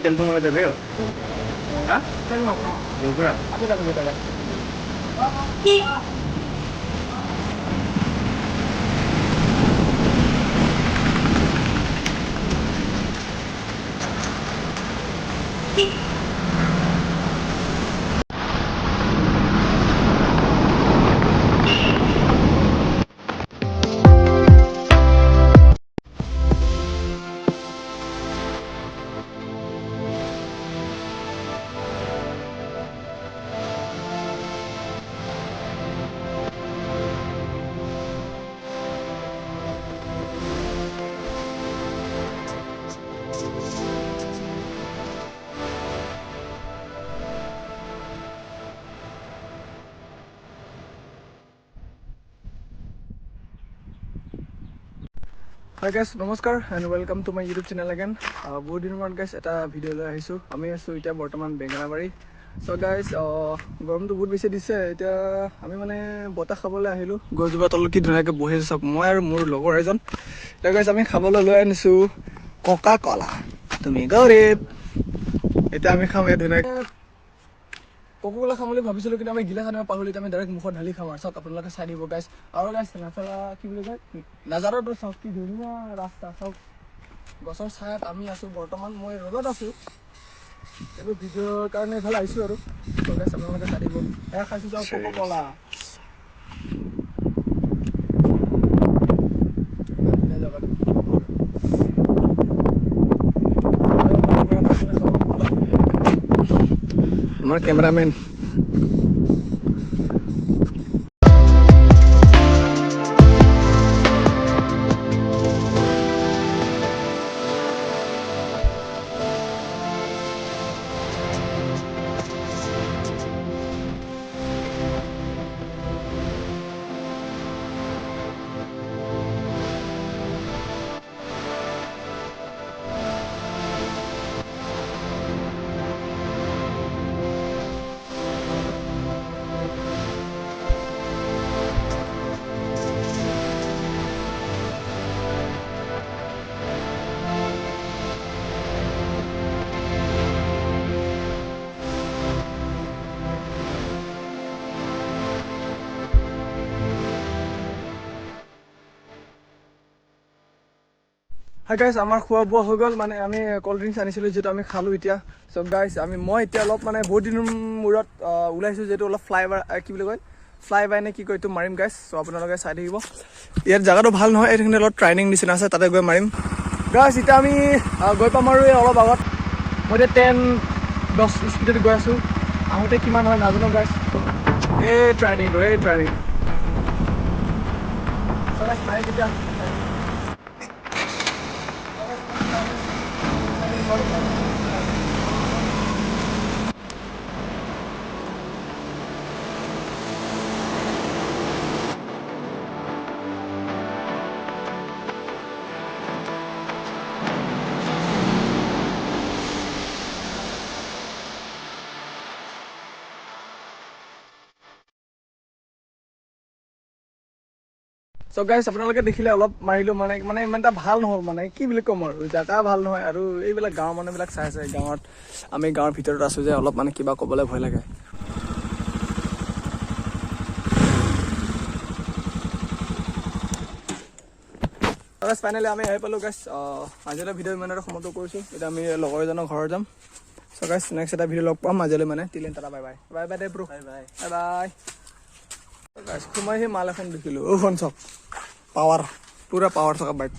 teléfono me te veo. ¿Ah? Yo creo. Hi guys, নমস্কাৰ and welcome to my YouTube channel again. বহুত দিনৰ মূৰত guys এটা video' লৈ আহিছোঁ. আমি আছোঁ এতিয়া বৰ্তমান বেঙেনাবাৰী. So guys, গৰমটো বহুত বেছি দিছে. এতিয়া আমি মানে বতাহ খাবলৈ আহিলোঁ. গছজোপা তলত কি ধুনীয়াকৈ বহি আছে, মই আৰু মোৰ লগৰ এজন. এতিয়া guys আমি খাবলৈ লৈ আনিছোঁ ককা কলা। তুমি গৌৰীব। এতিয়া আমি খাম এই ধুনীয়াকৈ কোকা কোলা খাম বুলি ভাবিছিলোঁ, কিন্তু আমি গিলাচ আনিব পাহৰিলোঁ। আমি ডাইৰেক্ট মুখত ঢালি খাম আৰু চাওক আপোনালোকে চাই দিব গাইছ। আৰু গাইছ নাচালা কি বুলি কয় নাজাৰতো চাওক কি ধুনীয়া ৰাস্তা, চাওক গছৰ ছায়াত আমি আছোঁ বৰ্তমান। মই ৰ'দত আছোঁ, এইটো ভিডিঅ'ৰ কাৰণে এইফালে আহিছোঁ আৰু গাইছ আপোনালোকে চাই দিব। এয়া খাইছোঁ চাওক কোকা কোলা। আমাৰ কেমেৰামেন হাই গাইছ, আমাৰ খোৱা বোৱা হৈ গ'ল। মানে আমি ক'ল্ড ড্ৰিংকছ আনিছিলোঁ, যিহেতু আমি খালোঁ এতিয়া। চ' গাইছ মই এতিয়া অলপ মানে বহুত দিনৰ মূৰত ওলাইছোঁ, যিহেতু অলপ কি বুলি কয় ফ্লাই বাই নে কি কয় এইটো মাৰিম গাইছ। চ' আপোনালোকে চাই থাকিব। ইয়াত জেগাটো ভাল নহয়, এইখিনি অলপ ট্ৰাইনিং নিচিনা আছে, তাতে গৈ মাৰিম গাইছ। এতিয়া আমি গৈ পাম আৰু এই অলপ আগত। মই এতিয়া 10 স্পীডত গৈ আছোঁ, আহোঁতে কিমান হয় নাজানো গাইছ। এই ট্ৰাইনিং কেতিয়া চ' গাইছ আপোনালোকে দেখিলে অলপ মাৰিলোঁ, মানে ইমান এটা ভাল নহ'ল। মানে কি বুলি ক'ম আৰু জেগা ভাল নহয়, আৰু এইবিলাক গাঁৱৰ মানুহবিলাক চাই আছে। আমি গাঁৱৰ ভিতৰত আছোঁ যে অলপ মানে কিবা ক'বলৈ ভয় লাগে। ফাইনেলি আমি আহি পালোঁ গাইছ। আজিলৈ ভিডিঅ' ইমানতে সমাপ্ত কৰিছোঁ। এতিয়া আমি লগৰ এজনৰ ঘৰত যাম। চ' গাইছ নেক্সট এটা ভিডিঅ' লগ পাম আজিলৈ। মানে Tilen Tata, bye bye bye bye দে ব্ৰ, বাই বাই বাই বাই গাইছ। সোমাই সেই মাল এখন দেখিলোঁ, চাওক পাৱাৰ, পুৰা পাৱাৰ থকা বাইক।